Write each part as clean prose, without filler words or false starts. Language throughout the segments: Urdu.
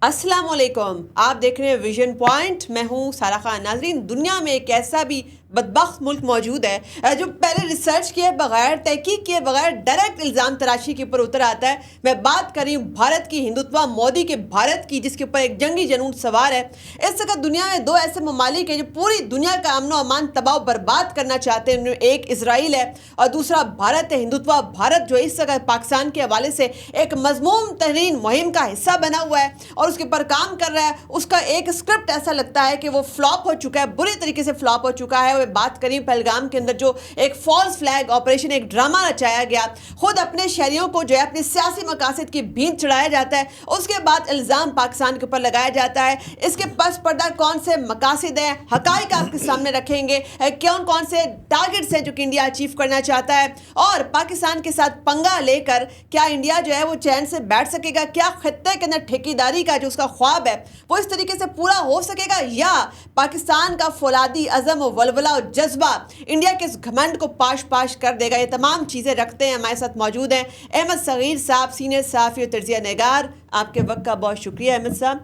السلام علیکم، آپ دیکھ رہے ہیں ویژن پوائنٹ. میں ہوں سارہ خان. ناظرین، دنیا میں ایک ایسا بھی بدبخت ملک موجود ہے جو پہلے ریسرچ کیے بغیر، تحقیق کیے بغیر ڈائریکٹ الزام تراشی کے اوپر اتر آتا ہے. میں بات کر رہی ہوں بھارت کی، ہندوتوا مودی کے بھارت کی، جس کے اوپر ایک جنگی جنون سوار ہے. اس وقت دنیا میں دو ایسے ممالک ہیں جو پوری دنیا کا امن و امان تباہ و برباد کرنا چاہتے ہیں. ایک اسرائیل ہے اور دوسرا بھارت ہے. ہندوتوا بھارت جو اس وقت پاکستان کے حوالے سے ایک مضموم ترین مہم کا حصہ بنا ہوا ہے اور اس کے اوپر کام کر رہا ہے. اس کا ایک اسکرپٹ ایسا لگتا ہے کہ وہ فلاپ ہو چکا ہے، بری طریقے سے فلاپ ہو چکا ہے. وہ بات کریں پہلگام کے اندر جو ایک فالس فلیگ آپریشن، ایک ڈرامہ رچایا گیا، خود اپنے شہریوں کو جو ہے اپنے سیاسی مقاصد کی بھینٹ چڑھایا جاتا ہے. اس کے بعد الزام پاکستان کے اوپر لگایا جاتا ہے. اس کے پس پردہ کون سے مقاصد ہیں، حقائق آپ کے سامنے رکھیں گے. کون سے ٹارگٹس ہیں جو کہ انڈیا اچیو کرنا چاہتا ہے، اور پاکستان کے ساتھ پنگا لے کر کیا انڈیا جو ہے وہ چین سے بیٹھ سکے گا؟ کیا خطے کے اندر ٹھیکیداری کا جو اس کا خواب ہے وہ اس طریقے سے پورا ہو سکے گا، یا پاکستان کا فولادی عزم و ولولہ و جذبہ انڈیا کے اس گھمنڈ کو پاش کر دے گا؟ یہ تمام چیزیں رکھتے ہیں. ہمارے ساتھ موجود ہیں احمد صغیر صاحب، سینئر صحافی و تجزیہ نگار. آپ کے وقت کا بہت شکریہ احمد صاحب.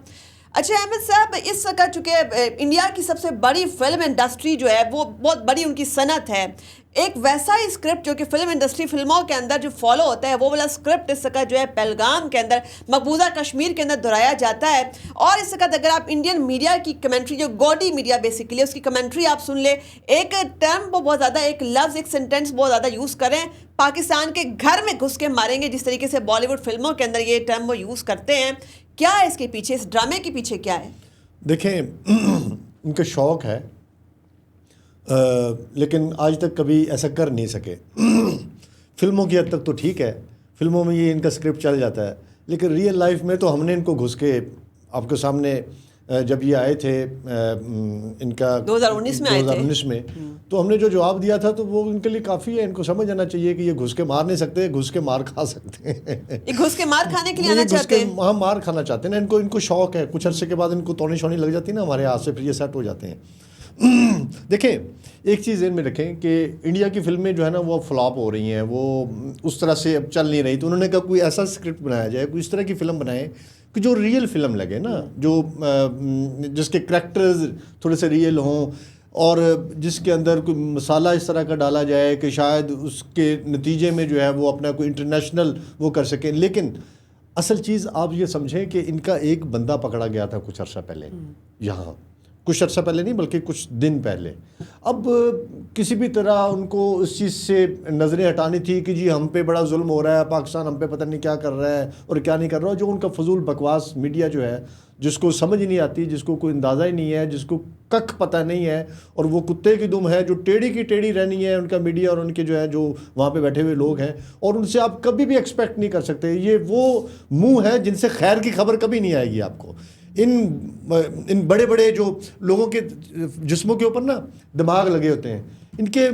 اچھا احمد صاحب، اس وقت چونکہ انڈیا کی سب سے بڑی فلم انڈسٹری جو ہے وہ بہت بڑی ان کی صنعت ہے، ایک ویسا ہی اسکرپٹ جو کہ فلم انڈسٹری فلموں کے اندر جو فالو ہوتا ہے وہ والا اسکرپٹ اس وقت جو ہے پہلگام کے اندر، مقبوضہ کشمیر کے اندر دہرایا جاتا ہے. اور اس وقت اگر آپ انڈین میڈیا کی کمنٹری، جو گوڈی میڈیا بیسیکلی، اس کی کمنٹری آپ سن لیں، ایک ٹرم وہ بہت زیادہ، ایک لفظ، ایک سینٹینس بہت زیادہ یوز کریں، پاکستان کے گھر میں گھس کے ماریں گے، جس طریقے سے بالی ووڈ فلموں کے اندر یہ ٹرم وہ یوز کرتے ہیں. کیا ہے اس کے پیچھے، اس ڈرامے کے پیچھے کیا ہے؟ دیکھیں، ان کا شوق ہے، لیکن آج تک کبھی ایسا کر نہیں سکے. فلموں کی حد تک تو ٹھیک ہے، فلموں میں یہ ان کا اسکرپٹ چل جاتا ہے، لیکن ریئل لائف میں تو ہم نے ان کو گھس کے آپ کے سامنے جب یہ آئے تھے ان کا 2019 میں تو ہم نے جو جواب دیا تھا تو وہ ان کے لیے کافی ہے. ان کو سمجھ جانا چاہیے کہ یہ گھس کے مار نہیں سکتے، گھس کے مار کھا سکتے ہیں. یہ گھس کے مار کھانے کے لیے آنا چاہتے ہیں. ہاں، مار کھانا چاہتے ہیں نا. ان کو شوق ہے. کچھ عرصے کے بعد ان کو توڑی شونی لگ جاتی ہے نا ہمارے ہاتھ سے، پھر یہ سیٹ ہو جاتے ہیں. دیکھیں، ایک چیز ذہن میں رکھیں کہ انڈیا کی فلمیں جو ہے نا وہ فلاپ ہو رہی ہیں، وہ اس طرح سے اب چل نہیں رہی. تو انہوں نے کہا کوئی ایسا اسکرپٹ بنایا جائے، کوئی اس طرح کی فلم بنائیں کہ جو ریئل فلم لگے نا، جو جس کے کریکٹرز تھوڑے سے ریئل ہوں، اور جس کے اندر کوئی مسالہ اس طرح کا ڈالا جائے کہ شاید اس کے نتیجے میں جو ہے وہ اپنا کوئی انٹرنیشنل وہ کر سکیں. لیکن اصل چیز آپ یہ سمجھیں کہ ان کا ایک بندہ پکڑا گیا تھا کچھ عرصہ پہلے، یہاں کچھ عرصہ پہلے نہیں بلکہ کچھ دن پہلے. اب کسی بھی طرح ان کو اس چیز سے نظریں ہٹانی تھی کہ جی ہم پہ بڑا ظلم ہو رہا ہے، پاکستان ہم پہ پتہ نہیں کیا کر رہا ہے اور کیا نہیں کر رہا. جو ان کا فضول بکواس میڈیا جو ہے، جس کو سمجھ نہیں آتی، جس کو کوئی اندازہ ہی نہیں ہے، جس کو کک پتہ نہیں ہے، اور وہ کتے کی دم ہے جو ٹیڑھی کی ٹیڑھی رہنی ہے ان کا میڈیا اور ان کے جو ہے جو وہاں پہ بیٹھے ہوئے لوگ ہیں، اور ان سے آپ کبھی بھی ایکسپیکٹ نہیں کر سکتے. یہ وہ منہ ہے جن سے خیر کی خبر کبھی نہیں آئے گی آپ کو. ان بڑے بڑے جو لوگوں کے جسموں کے اوپر نا دماغ لگے ہوتے ہیں، ان کے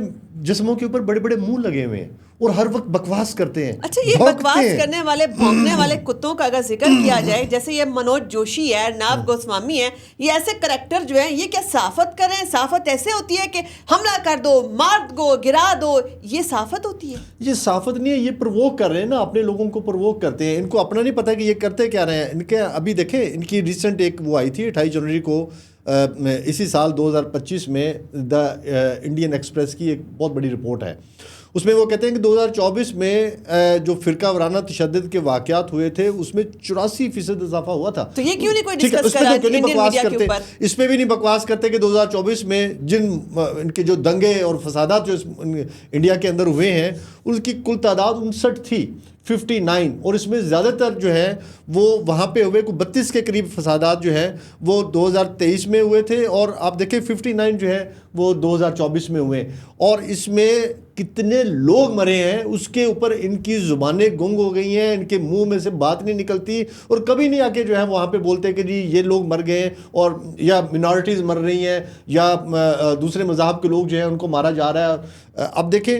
جسموں کے اوپر بڑے بڑے منہ لگے ہوئے ہیں اور ہر وقت بکواس کرتے ہیں. اچھا، یہ بکواس کرنے والے، بھونکنے والے کتوں کا اگر ذکر کیا جائے، جیسے یہ منوج جوشی ہے، ارناب گوسوامی ہے، یہ ایسے کریکٹر جو ہیں، یہ کیا صحافت کر رہے ہیں؟ صحافت ایسے ہوتی ہے کہ حملہ کر دو، مار دو، گرا دو، یہ صحافت ہوتی ہے؟ یہ صحافت نہیں ہے، یہ پرووک کر رہے ہیں نا، اپنے لوگوں کو پرووک کرتے ہیں. ان کو اپنا نہیں پتہ کہ یہ کرتے کیا رہے ہیں. ان کے ابھی دیکھیں، ان کی ریسنٹ ایک وہ آئی تھی 28 جنوری کو اسی سال 2025 میں دا انڈین ایکسپریس کی ایک بہت بڑی رپورٹ ہے. اس میں وہ کہتے ہیں کہ 2024 میں جو فرقہ وارانہ تشدد کے واقعات ہوئے تھے اس میں 84% اضافہ ہوا تھا. تو یہ کیوں نہیں کوئی ڈسکس کرا انڈین میڈیا کے اوپر؟ اس پہ بھی نہیں بکواس کرتے کہ 2024 میں جن ان کے جو دنگے اور فسادات جو انڈیا کے اندر ہوئے ہیں ان کی کل تعداد 59 تھی، 59، اور اس میں زیادہ تر جو ہے وہ وہاں پہ ہوئے کو 32 کے قریب فسادات جو ہے وہ 2023 میں ہوئے تھے، اور آپ دیکھیں 59 جو ہے وہ 2024 میں ہوئے. اور اس میں کتنے لوگ مرے ہیں اس کے اوپر ان کی زبانیں گنگ ہو گئی ہیں، ان کے منہ میں سے بات نہیں نکلتی، اور کبھی نہیں آ کے جو ہے وہاں پہ بولتے کہ جی یہ لوگ مر گئے، اور یا منارٹیز مر رہی ہیں، یا دوسرے مذہب کے لوگ جو ہیں ان کو مارا جا رہا ہے. اب دیکھیں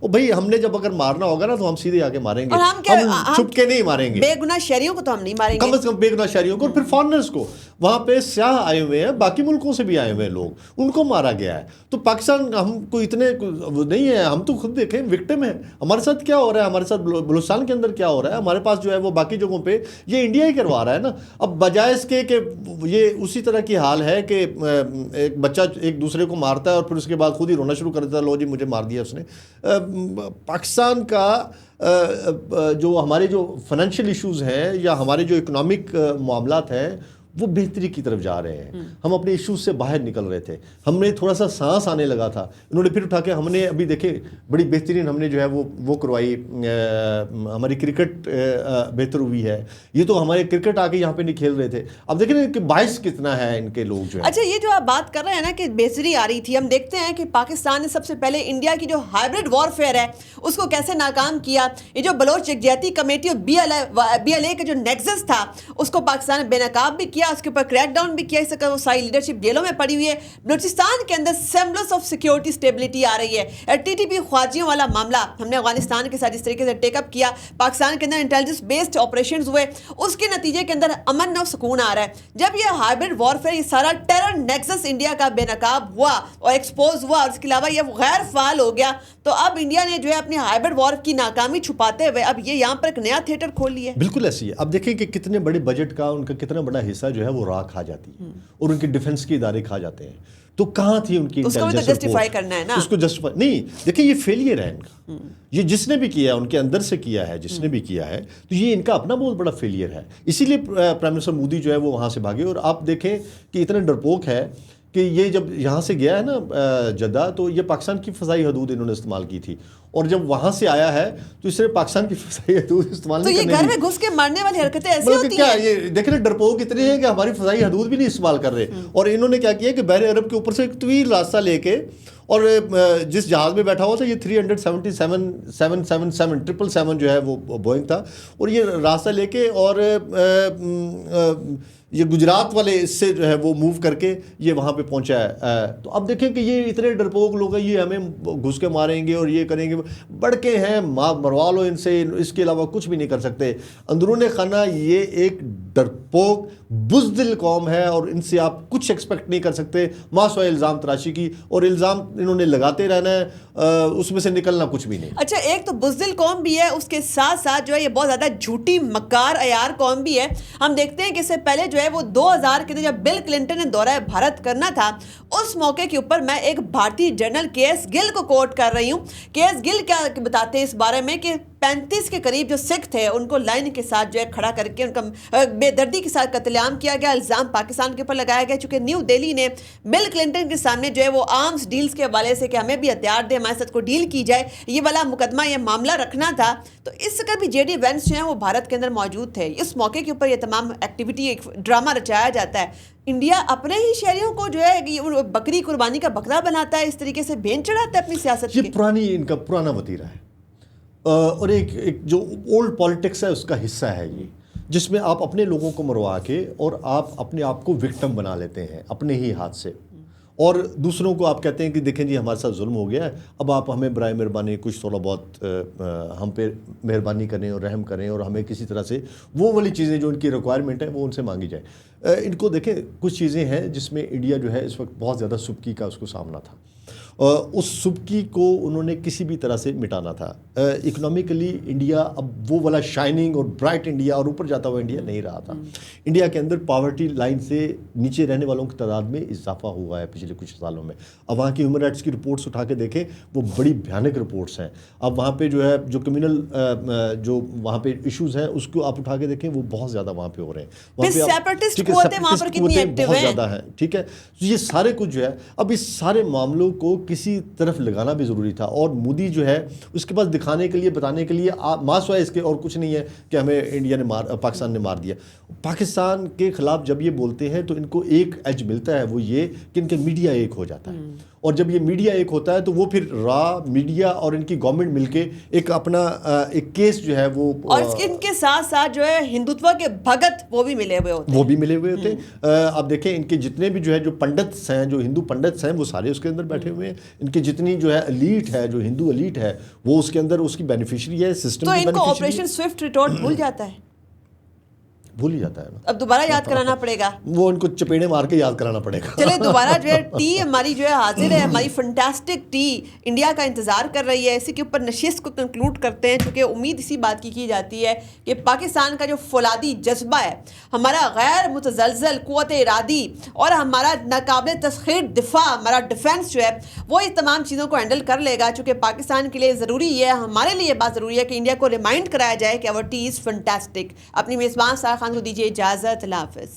اور بھائی ہم نے جب اگر مارنا ہوگا نا تو ہم سیدھے آ کے ماریں گے, اور ہم چھپ کے نہیں ماریں گے. بے گناہ شہریوں کو تو ہم نہیں ماریں گے, کم از کم بے گناہ شہریوں کو, اور پھر فارنرز کو. وہاں پہ سیاہ آئے ہوئے ہیں, باقی ملکوں سے بھی آئے ہوئے ہیں لوگ, ان کو مارا گیا ہے. تو پاکستان ہم کو اتنے نہیں ہے, ہم تو خود دیکھیں وکٹم ہیں. ہمارے ساتھ کیا ہو رہا ہے, ہمارے ساتھ بلوچستان کے اندر کیا ہو رہا ہے, ہمارے پاس جو ہے وہ باقی جگہوں پہ یہ انڈیا ہی کروا رہا ہے نا. اب بجائے اس کے کہ یہ اسی طرح کی حال ہے کہ ایک بچہ ایک دوسرے کو مارتا ہے اور پھر اس کے بعد خود ہی رونا شروع کر دیتا ہے, لو جی مجھے مار دیا اس نے. پاکستان کا جو ہمارے جو فائنینشیل ایشوز ہیں یا ہمارے جو اکنامک معاملات ہیں وہ بہتری کی طرف جا رہے ہیں. ہم اپنے ایشوز سے باہر نکل رہے تھے, ہم نے تھوڑا سا سانس آنے لگا تھا, انہوں نے پھر اٹھا کے ہم نے ابھی دیکھے بڑی بہترین ہم نے جو ہے وہ کروائی, ہماری کرکٹ بہتر ہوئی ہے. یہ تو ہمارے کرکٹ آ کے یہاں پہ نہیں کھیل رہے تھے, اب دیکھیں نا کہ باعث کتنا ہے ان کے لوگ جو ہے. اچھا یہ جو آپ بات کر رہے ہیں نا کہ بہتری آ رہی تھی, ہم دیکھتے ہیں کہ پاکستان نے سب سے پہلے انڈیا کی جو ہائبرڈ وارفیئر ہے اس کو کیسے ناکام کیا. یہ جو بلوچ یکجہتی کمیٹی اور بی ایل اے کا جو نیکسس تھا اس کو پاکستان نے بے نقاب بھی کیا, اس کے اوپر کریک ڈاؤن بھی کیا, اس کا وہ ساری لیڈرشپ جیلوں میں پڑی ہوئی ہے. بلوچستان کے اندر سیمبلس آف سیکیورٹی اسٹیبلٹی آ رہی ہے. ٹی ٹی پی خواجیوں والا معاملہ ہم نے افغانستان کے ساتھ اس طریقے سے ٹیک اپ کیا, پاکستان کے اندر انٹیلیجنس بیسڈ آپریشنز ہوئے, اس کے نتیجے کے اندر امن و سکون آ رہا ہے. جب یہ ہائبرڈ وارفیئر, یہ سارا ٹیرر نیکسس انڈیا کا بے نقاب ہوا اور ایکسپوز ہوا, اور اس کے علاوہ یہ غیر فعال ہو گیا, تو اب انڈیا نے جو ہے اپنی ہائبرڈ وار کی ناکامی چھپاتے ہوئے اب یہ یہاں پر ایک نیا تھیٹر کھول لیا ہے. بالکل ایسی ہے. اب دیکھیں کہ کتنے بڑے بجٹ کا ان کا کتنا بڑا حصہ جو ہے وہ راہ کھا جاتی ہے اور ان کے ڈیفنس کے ادارے کھا جاتے ہیں. تو کہاں تھی ان کی انٹیلیجنس؟ اس کو بھی تو جسٹیفائی کرنا ہے نا, اس کو جسٹیفائی نہیں. دیکھیں یہ فیلئر ہے ان کا, یہ جس نے بھی کیا ہے ان کے اندر سے کیا ہے, جس نے بھی کیا ہے, تو یہ ان کا اپنا بہت بڑا فیلئر ہے. اسی لیے پرائم منسٹر مودی جو ہے وہ وہاں سے بھاگے. اور آپ دیکھیں کہ اتنے ڈرپوک ہے کہ یہ جب یہاں سے گیا ہے نا جدہ, تو یہ پاکستان کی فضائی حدود انہوں نے استعمال کی تھی, اور جب وہاں سے آیا ہے تو اس نے پاکستان کی فضائی حدود استعمال نہیں کرنے دی. تو یہ گھر میں گھس کے مرنے والی حرکتیں ایسی ہوتی ہیں. یہ دیکھ رہے ڈرپوک اتنے ہیں کہ ہماری فضائی حدود بھی نہیں استعمال کر رہے. اور انہوں نے کیا کیا کہ بحر عرب کے اوپر سے ایک طویل راستہ لے کے, اور جس جہاز میں بیٹھا ہوا تھا یہ 777 جو ہے وہ بوئنگ تھا, اور یہ راستہ لے کے اور یہ گجرات والے اس سے جو ہے وہ موو کر کے یہ وہاں پہ پہنچا ہے. تو اب دیکھیں کہ یہ اتنے ڈرپوک لوگ ہیں, یہ ہمیں گھس کے ماریں گے اور یہ کریں گے, بڑکے ہیں, مروا لو ان سے, اس کے علاوہ کچھ بھی نہیں کر سکتے. اندرون خانہ یہ ایک ڈرپوک بزدل قوم ہے, اور ان سے آپ کچھ ایکسپیکٹ نہیں کر سکتے ماں سوائے الزام تراشی کی, اور الزام انہوں نے لگاتے رہنا ہے, اس میں سے نکلنا کچھ بھی نہیں. اچھا ایک تو بزدل قوم بھی ہے, اس کے ساتھ ساتھ جو ہے یہ بہت زیادہ جھوٹی مکار عیار قوم بھی ہے. ہم دیکھتے ہیں کہ اس سے پہلے جو ہے وہ 2000 کے اندر جب بل کلنٹن نے دورہ بھارت کرنا تھا, اس موقع کے اوپر میں ایک بھارتی جنرل کے ایس گل کو کوٹ کر رہی ہوں. کے ایس گل کیا بتاتے ہیں اس بارے میں کہ 35 کے قریب جو سکھ تھے ان کو لائن کے ساتھ جو ہے کھڑا کر کے ان کا بے دردی کے ساتھ قتل عام کیا گیا. الزام پاکستان کے اوپر لگایا گیا, چونکہ نیو دہلی نے بل کلنٹن کے سامنے جو ہے وہ آرمز ڈیلز کے حوالے سے کہ ہمیں بھی ہتھیار دے, ہمارے ساتھ کو ڈیل کی جائے, یہ والا مقدمہ, یہ معاملہ رکھنا تھا. تو اس کا بھی جے ڈی وینس جو ہیں وہ بھارت کے اندر موجود تھے. اس موقع کے اوپر یہ تمام ایکٹیویٹی ایک ڈرامہ رچایا جاتا ہے. انڈیا اپنے ہی شہریوں کو جو ہے بکری قربانی کا بکرا بناتا ہے, اس طریقے سے بھین چڑھاتا ہے اپنی سیاست. یہ پرانی ان کا پرانا وتیرہ ہے, اور ایک جو اولڈ پالیٹکس ہے اس کا حصہ ہے یہ, جس میں آپ اپنے لوگوں کو مروا کے اور آپ اپنے آپ کو وکٹم بنا لیتے ہیں اپنے ہی ہاتھ سے, اور دوسروں کو آپ کہتے ہیں کہ دیکھیں جی ہمارے ساتھ ظلم ہو گیا ہے, اب آپ ہمیں برائے مہربانی کچھ تھوڑا بہت ہم پہ مہربانی کریں اور رحم کریں, اور ہمیں کسی طرح سے وہ والی چیزیں جو ان کی ریکوائرمنٹ ہے وہ ان سے مانگی جائے. ان کو دیکھیں کچھ چیزیں ہیں جس میں انڈیا جو ہے اس وقت بہت زیادہ سبکی کا اس کو سامنا تھا, اس سبکی کو انہوں نے کسی بھی طرح سے مٹانا تھا. اکنامکلی انڈیا اب وہ والا شائننگ اور برائٹ انڈیا اور اوپر جاتا ہوا انڈیا نہیں رہا تھا. انڈیا کے اندر پاورٹی لائن سے نیچے رہنے والوں کی تعداد میں اضافہ ہوا ہے پچھلے کچھ سالوں میں. اب وہاں کی ہیومن رائٹس کی رپورٹس اٹھا کے دیکھیں, وہ بڑی بھیانک رپورٹس ہیں. اب وہاں پہ جو ہے جو کمیونل جو وہاں پہ ایشوز ہیں اس کو آپ اٹھا کے دیکھیں, وہ بہت زیادہ وہاں پہ ہو رہے ہیں. بہت زیادہ ہیں, ٹھیک ہے. یہ سارے کچھ جو ہے اب اس سارے معاملوں کو کسی طرف لگانا بھی ضروری تھا, اور مودی جو ہے اس کے پاس دکھانے کے لیے بتانے کے لیے ماں سوائے اس کے اور کچھ نہیں ہے کہ ہمیں انڈیا نے پاکستان نے مار دیا. پاکستان کے خلاف جب یہ بولتے ہیں تو ان کو ایک ایج ملتا ہے, وہ یہ کہ ان کا میڈیا ایک ہو جاتا ہے, اور جب یہ میڈیا ایک ہوتا ہے تو وہ پھر میڈیا اور ان کی گورنمنٹ مل کے ایک اپنا ایک کیس جو ہے وہ، اور ان کے ساتھ ساتھ جو ہے ہندوتوا کے بھگت وہ بھی ملے ہوئے ہوتے ہیں. آپ دیکھیں ان کے جتنے بھی جو ہے جو پنڈتس ہیں، جو ہندو پنڈتس ہیں، وہ سارے اس کے اندر بیٹھے ہوئے ہیں. ان کی جتنی جو ہے ایلیٹ ہے، جو ہندو ایلیٹ ہے، وہ اس کے اندر اس کی بینیفیشری ہے، سسٹم کی تو ان کو بینیفیشری آپریشن سوئفٹ ریٹورٹ بھول جاتا ہے، بھول ہی جاتا ہے نا. اب دوبارہ یاد کرانا پڑے گا. وہ ان کو چپیڑے مار کے یاد کرانا پڑے گا. چلے دوبارہ جو ہے ٹی ہماری جو ہے حاضر ہے، ہماری فنٹاسٹک ٹی انڈیا کا انتظار کر رہی ہے. اسی کے اوپر نشست کو کنکلوڈ کرتے ہیں، چونکہ امید اسی بات کی جاتی ہے کہ پاکستان کا جو فولادی جذبہ ہے، ہمارا غیر متزلزل قوت ارادی اور ہمارا ناقابل تسخیر دفاع، ہمارا ڈیفینس جو ہے وہ اس تمام چیزوں کو ہینڈل کر لے گا. چونکہ پاکستان کے لیے ضروری ہے، ہمارے لیے بات ضروری ہے کہ انڈیا کو ریمائنڈ کرایا جائے کہ اور ٹی از فنٹاسٹک. اپنی میزبان سارا خان کو دیجیے اجازت. اللہ حافظ.